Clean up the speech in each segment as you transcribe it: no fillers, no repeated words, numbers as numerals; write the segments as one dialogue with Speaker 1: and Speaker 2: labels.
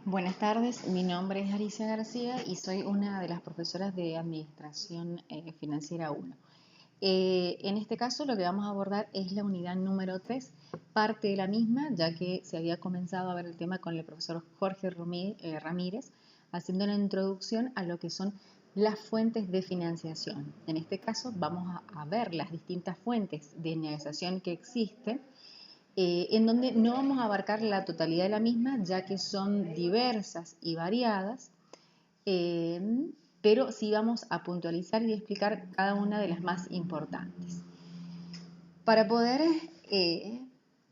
Speaker 1: Buenas tardes, mi nombre es Alicia García y soy una de las profesoras de Administración Financiera 1. En este caso lo que vamos a abordar es la unidad número 3, parte de la misma, ya que se había comenzado a ver el tema con el profesor Jorge Ramírez, haciendo una introducción a lo que son las fuentes de financiación. En este caso vamos a ver las distintas fuentes de financiación que existen, en donde no vamos a abarcar la totalidad de la misma, ya que son diversas y variadas, pero sí vamos a puntualizar y explicar cada una de las más importantes. Para poder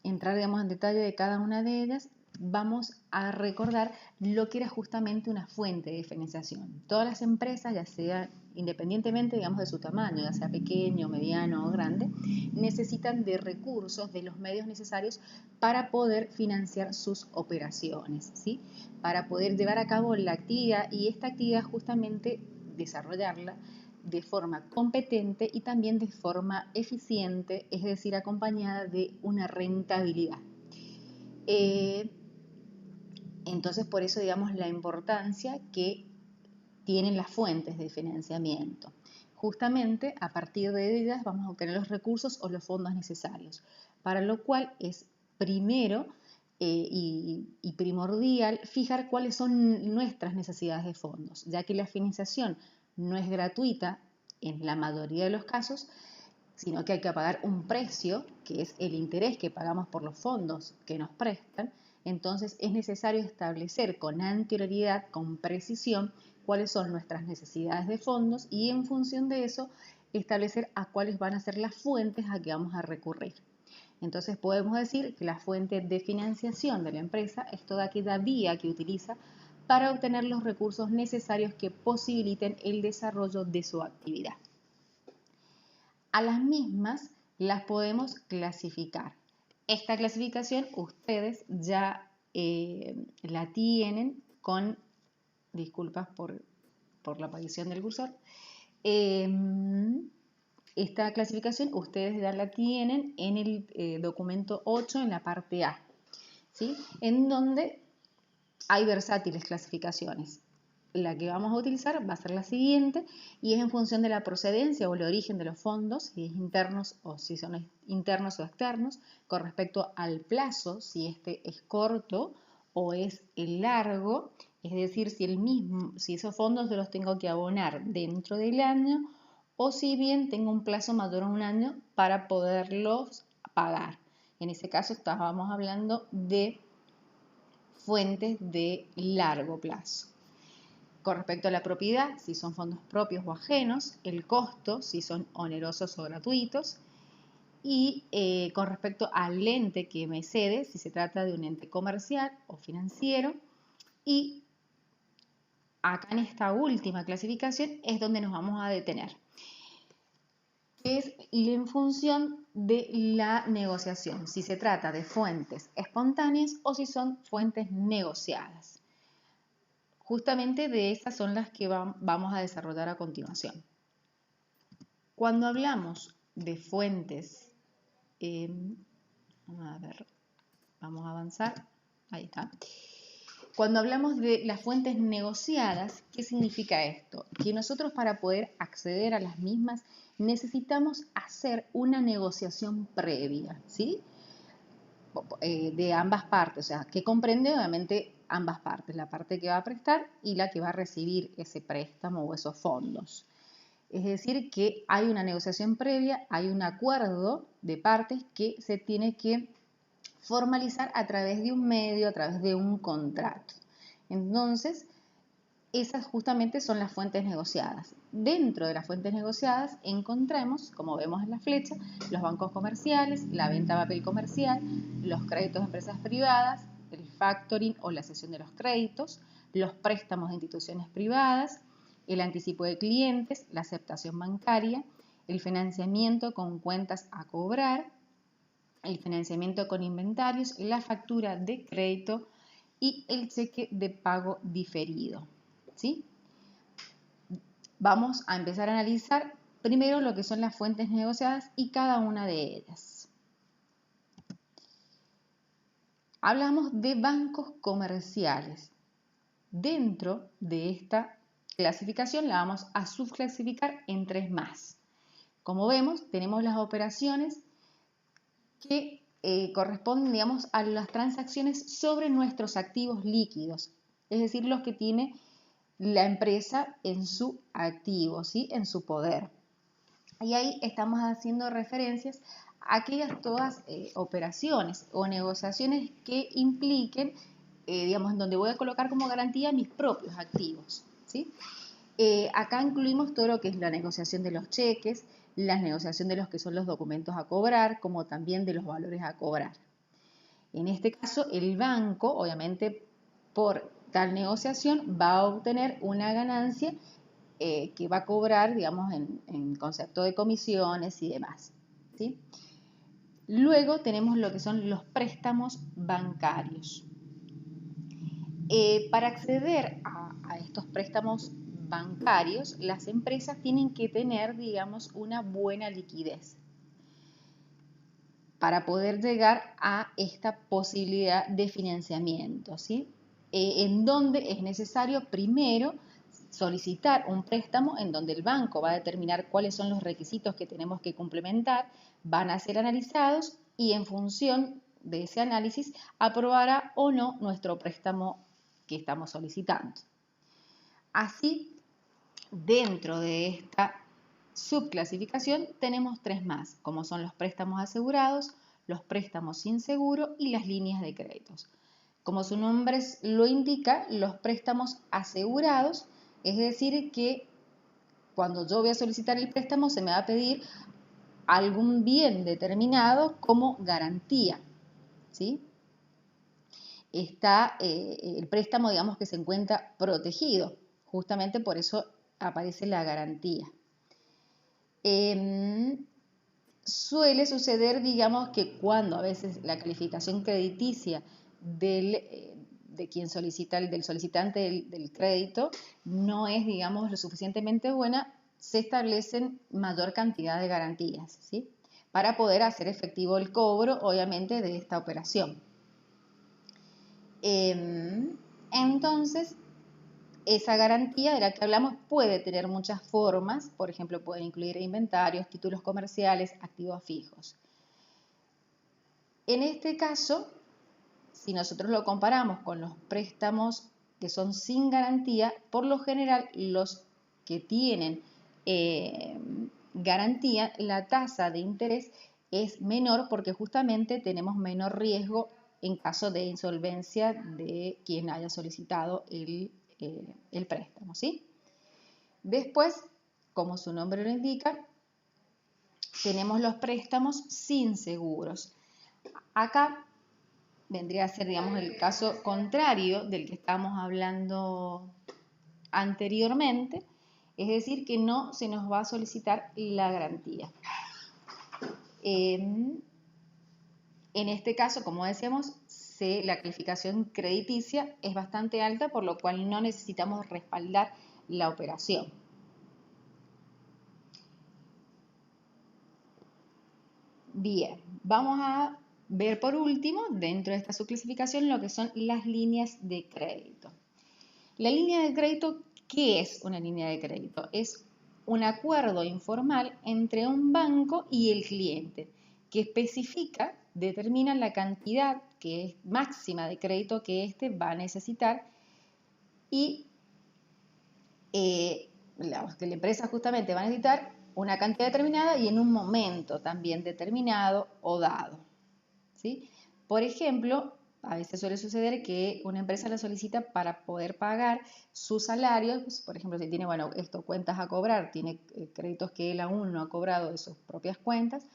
Speaker 1: entrar, digamos, en detalle de cada una de ellas, vamos a recordar lo que era justamente una fuente de financiación. Todas las empresas, ya sea independientemente, digamos, de su tamaño, ya sea pequeño, mediano o grande, necesitan de recursos, de los medios necesarios para poder financiar sus operaciones, ¿sí? Para poder llevar a cabo la actividad, y esta actividad justamente desarrollarla de forma competente y también de forma eficiente, es decir, acompañada de una rentabilidad. Entonces, por eso, digamos, la importancia que tienen las fuentes de financiamiento. Justamente a partir de ellas vamos a obtener los recursos o los fondos necesarios, para lo cual es primero y primordial fijar cuáles son nuestras necesidades de fondos, ya que la financiación no es gratuita en la mayoría de los casos, sino que hay que pagar un precio, que es el interés que pagamos por los fondos que nos prestan. Entonces es necesario establecer con anterioridad, con precisión, cuáles son nuestras necesidades de fondos y en función de eso establecer a cuáles van a ser las fuentes a que vamos a recurrir. Entonces podemos decir que la fuente de financiación de la empresa es toda aquella vía que utiliza para obtener los recursos necesarios que posibiliten el desarrollo de su actividad. A las mismas las podemos clasificar. Esta clasificación ustedes ya la tienen con, disculpas por la aparición del cursor, esta clasificación ustedes ya la tienen en el documento 8 en la parte A, ¿sí? En donde hay versátiles clasificaciones. La que vamos a utilizar va a ser la siguiente y es en función de la procedencia o el origen de los fondos, si es internos o si son internos o externos, con respecto al plazo, si este es corto o es largo, es decir, si esos fondos los tengo que abonar dentro del año o si bien tengo un plazo mayor a un año para poderlos pagar. En ese caso estábamos hablando de fuentes de largo plazo. Con respecto a la propiedad, si son fondos propios o ajenos, el costo, si son onerosos o gratuitos, y con respecto al ente que me cede, si se trata de un ente comercial o financiero, y acá en esta última clasificación es donde nos vamos a detener, que es en función de la negociación, si se trata de fuentes espontáneas o si son fuentes negociadas. Justamente de estas son las que vamos a desarrollar a continuación. Cuando hablamos de fuentes, vamos a avanzar, ahí está. Cuando hablamos de las fuentes negociadas, ¿qué significa esto? Que nosotros para poder acceder a las mismas necesitamos hacer una negociación previa, ¿sí? De ambas partes, o sea, que comprende obviamente ambas partes, la parte que va a prestar y la que va a recibir ese préstamo o esos fondos. Es decir, que hay una negociación previa, hay un acuerdo de partes que se tiene que formalizar a través de un medio, a través de un contrato. Entonces, esas justamente son las fuentes negociadas. Dentro de las fuentes negociadas encontramos, como vemos en la flecha, los bancos comerciales, la venta de papel comercial, los créditos de empresas privadas, el factoring o la cesión de los créditos, los préstamos de instituciones privadas, el anticipo de clientes, la aceptación bancaria, el financiamiento con cuentas a cobrar, el financiamiento con inventarios, la factura de crédito y el cheque de pago diferido. ¿Sí? Vamos a empezar a analizar primero lo que son las fuentes negociadas y cada una de ellas. Hablamos de bancos comerciales. Dentro de esta clasificación la vamos a subclasificar en 3 más. Como vemos, tenemos las operaciones que corresponden, digamos, a las transacciones sobre nuestros activos líquidos, es decir, los que tiene la empresa en su activo, ¿sí? En su poder. Y ahí estamos haciendo referencias a aquellas todas operaciones o negociaciones que impliquen, digamos, en donde voy a colocar como garantía mis propios activos, ¿sí? Acá incluimos todo lo que es la negociación de los cheques, la negociación de los que son los documentos a cobrar, como también de los valores a cobrar. En este caso, el banco, obviamente, por tal negociación va a obtener una ganancia que va a cobrar, digamos, en concepto de comisiones y demás, ¿sí? Luego tenemos lo que son los préstamos bancarios. Para acceder a estos préstamos bancarios, las empresas tienen que tener, digamos, una buena liquidez para poder llegar a esta posibilidad de financiamiento, ¿sí? En donde es necesario primero solicitar un préstamo en donde el banco va a determinar cuáles son los requisitos que tenemos que complementar, van a ser analizados y en función de ese análisis aprobará o no nuestro préstamo que estamos solicitando. Así, dentro de esta subclasificación tenemos 3 más, como son los préstamos asegurados, los préstamos sin seguro y las líneas de créditos. Como su nombre lo indica, los préstamos asegurados, es decir que cuando yo voy a solicitar el préstamo se me va a pedir algún bien determinado como garantía, ¿sí? Está el préstamo, digamos, que se encuentra protegido, justamente por eso aparece la garantía. Suele suceder, digamos, que cuando a veces la calificación crediticia de quien solicita, del solicitante del crédito, no es, digamos, lo suficientemente buena, se establecen mayor cantidad de garantías, ¿sí? Para poder hacer efectivo el cobro, obviamente, de esta operación. Entonces, esa garantía de la que hablamos puede tener muchas formas, por ejemplo, puede incluir inventarios, títulos comerciales, activos fijos. En este caso, si nosotros lo comparamos con los préstamos que son sin garantía, por lo general los que tienen garantía, la tasa de interés es menor porque justamente tenemos menor riesgo en caso de insolvencia de quien haya solicitado el préstamo, ¿sí? Después, como su nombre lo indica, tenemos los préstamos sin seguros. Acá vendría a ser, digamos, el caso contrario del que estábamos hablando anteriormente, es decir, que no se nos va a solicitar la garantía. En este caso, como decíamos, la calificación crediticia es bastante alta, por lo cual no necesitamos respaldar la operación. Bien, vamos a ver por último, dentro de esta subclasificación, lo que son las líneas de crédito. La línea de crédito, ¿qué es una línea de crédito? Es un acuerdo informal entre un banco y el cliente que especifica, determina la cantidad que es máxima de crédito que éste va a necesitar y que la empresa justamente va a necesitar una cantidad determinada y en un momento también determinado o dado, ¿sí? Por ejemplo, a veces suele suceder que una empresa la solicita para poder pagar sus salarios, pues, por ejemplo, si tiene, bueno, cuentas a cobrar, tiene créditos que él aún no ha cobrado de sus propias cuentas,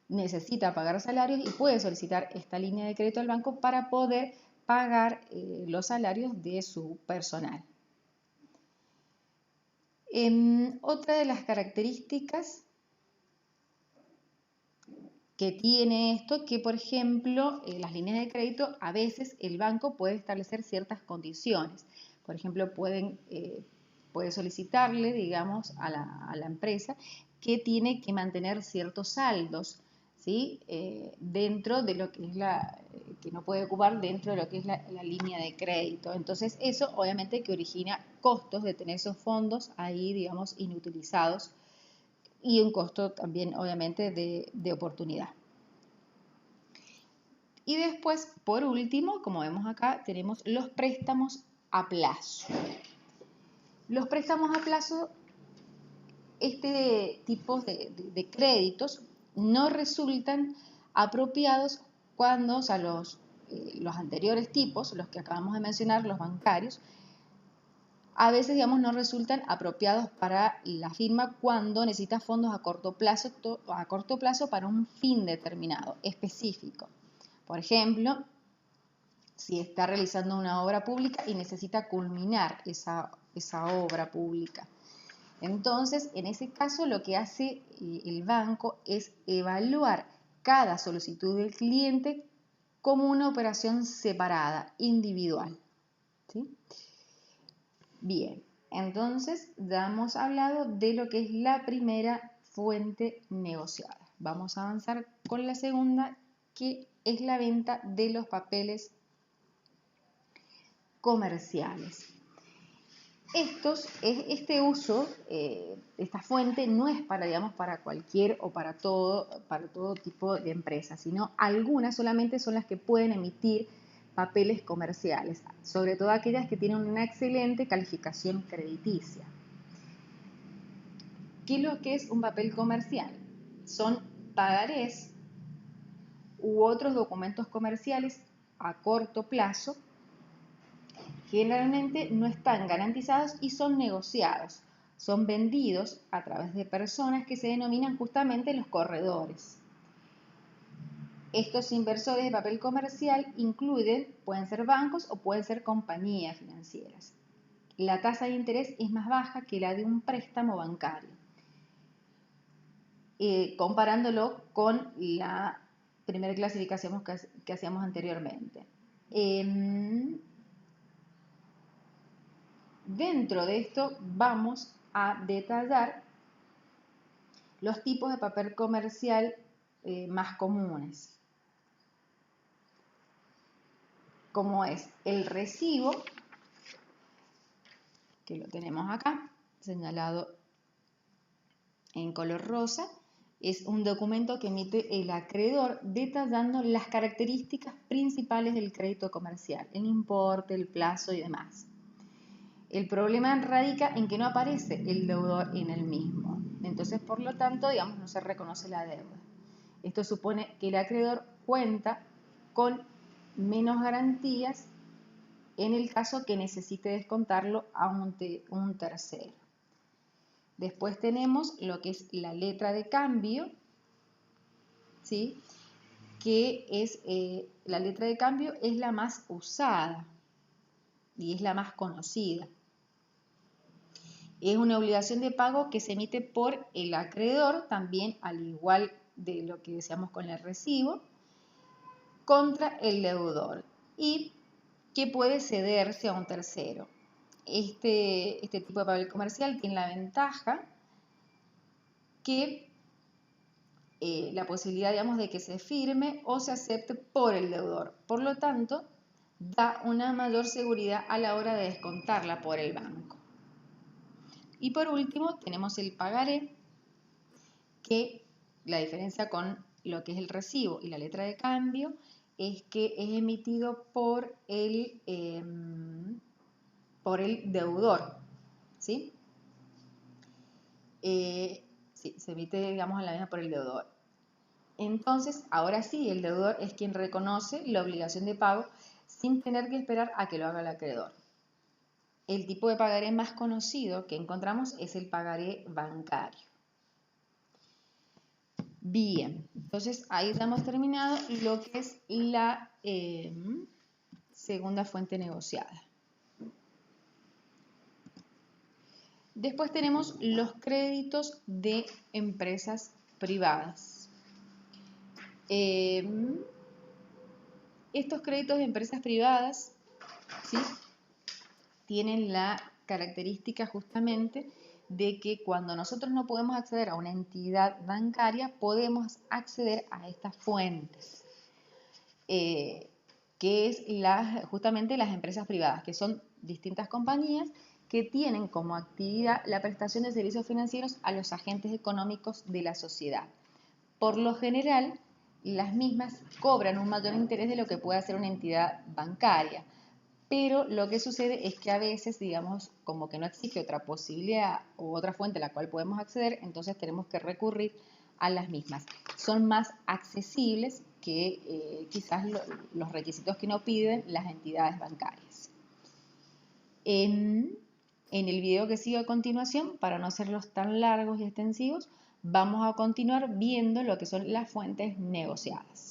Speaker 1: necesita pagar salarios y puede solicitar esta línea de crédito al banco para poder pagar los salarios de su personal. Otra de las características que tiene esto, que por ejemplo, las líneas de crédito, a veces el banco puede establecer ciertas condiciones. Por ejemplo, puede solicitarle, digamos, a la empresa que tiene que mantener ciertos saldos, ¿sí? Dentro de lo que es que no puede ocupar dentro de lo que es la línea de crédito. Entonces eso obviamente que origina costos de tener esos fondos ahí, digamos, inutilizados y un costo también obviamente de oportunidad. Y después, por último, como vemos acá, tenemos los préstamos a plazo. Los préstamos a plazo, este tipo de créditos no resultan apropiados cuando, o sea, los anteriores tipos, los que acabamos de mencionar, los bancarios, a veces, digamos, no resultan apropiados para la firma cuando necesita fondos a corto plazo para un fin determinado, específico. Por ejemplo, si está realizando una obra pública y necesita culminar esa obra pública. Entonces, en ese caso, lo que hace el banco es evaluar cada solicitud del cliente como una operación separada, individual. ¿Sí? Bien, entonces ya hemos hablado de lo que es la primera fuente negociada. Vamos a avanzar con la segunda, que es la venta de los papeles comerciales. Este uso, esta fuente no es para, digamos, para cualquier o para todo tipo de empresas, sino algunas solamente son las que pueden emitir papeles comerciales, sobre todo aquellas que tienen una excelente calificación crediticia. ¿Qué es lo que es un papel comercial? Son pagarés u otros documentos comerciales a corto plazo. Generalmente no están garantizados y son negociados. Son vendidos a través de personas que se denominan justamente los corredores. Estos inversores de papel comercial pueden ser bancos o pueden ser compañías financieras. La tasa de interés es más baja que la de un préstamo bancario, comparándolo con la primera clasificación que hacíamos anteriormente. Dentro de esto vamos a detallar los tipos de papel comercial más comunes, como es el recibo, que lo tenemos acá, señalado en color rosa. Es un documento que emite el acreedor detallando las características principales del crédito comercial, el importe, el plazo y demás. El problema radica en que no aparece el deudor en el mismo. Entonces, por lo tanto, digamos, no se reconoce la deuda. Esto supone que el acreedor cuenta con menos garantías en el caso que necesite descontarlo a un tercero. Después tenemos lo que es la letra de cambio, ¿sí? Que es la letra de cambio es la más usada y es la más conocida. Es una obligación de pago que se emite por el acreedor, también al igual de lo que decíamos con el recibo, contra el deudor y que puede cederse a un tercero. Este tipo de papel comercial tiene la ventaja que la posibilidad, digamos, de que se firme o se acepte por el deudor. Por lo tanto, da una mayor seguridad a la hora de descontarla por el banco. Y por último, tenemos el pagaré, que la diferencia con lo que es el recibo y la letra de cambio es que es emitido por el deudor, ¿sí? Sí, se emite, digamos, a la misma por el deudor. Entonces, ahora sí, el deudor es quien reconoce la obligación de pago sin tener que esperar a que lo haga el acreedor. El tipo de pagaré más conocido que encontramos es el pagaré bancario. Bien, entonces ahí hemos terminado lo que es la segunda fuente negociada. Después tenemos los créditos de empresas privadas. Estos créditos de empresas privadas, ¿sí?, tienen la característica justamente de que cuando nosotros no podemos acceder a una entidad bancaria, podemos acceder a estas fuentes, que es justamente las empresas privadas, que son distintas compañías que tienen como actividad la prestación de servicios financieros a los agentes económicos de la sociedad. Por lo general, las mismas cobran un mayor interés de lo que puede hacer una entidad bancaria, pero lo que sucede es que a veces, digamos, como que no existe otra posibilidad u otra fuente a la cual podemos acceder, entonces tenemos que recurrir a las mismas. Son más accesibles que quizás los requisitos que nos piden las entidades bancarias. En el video que sigue a continuación, para no hacerlos tan largos y extensivos, vamos a continuar viendo lo que son las fuentes negociadas.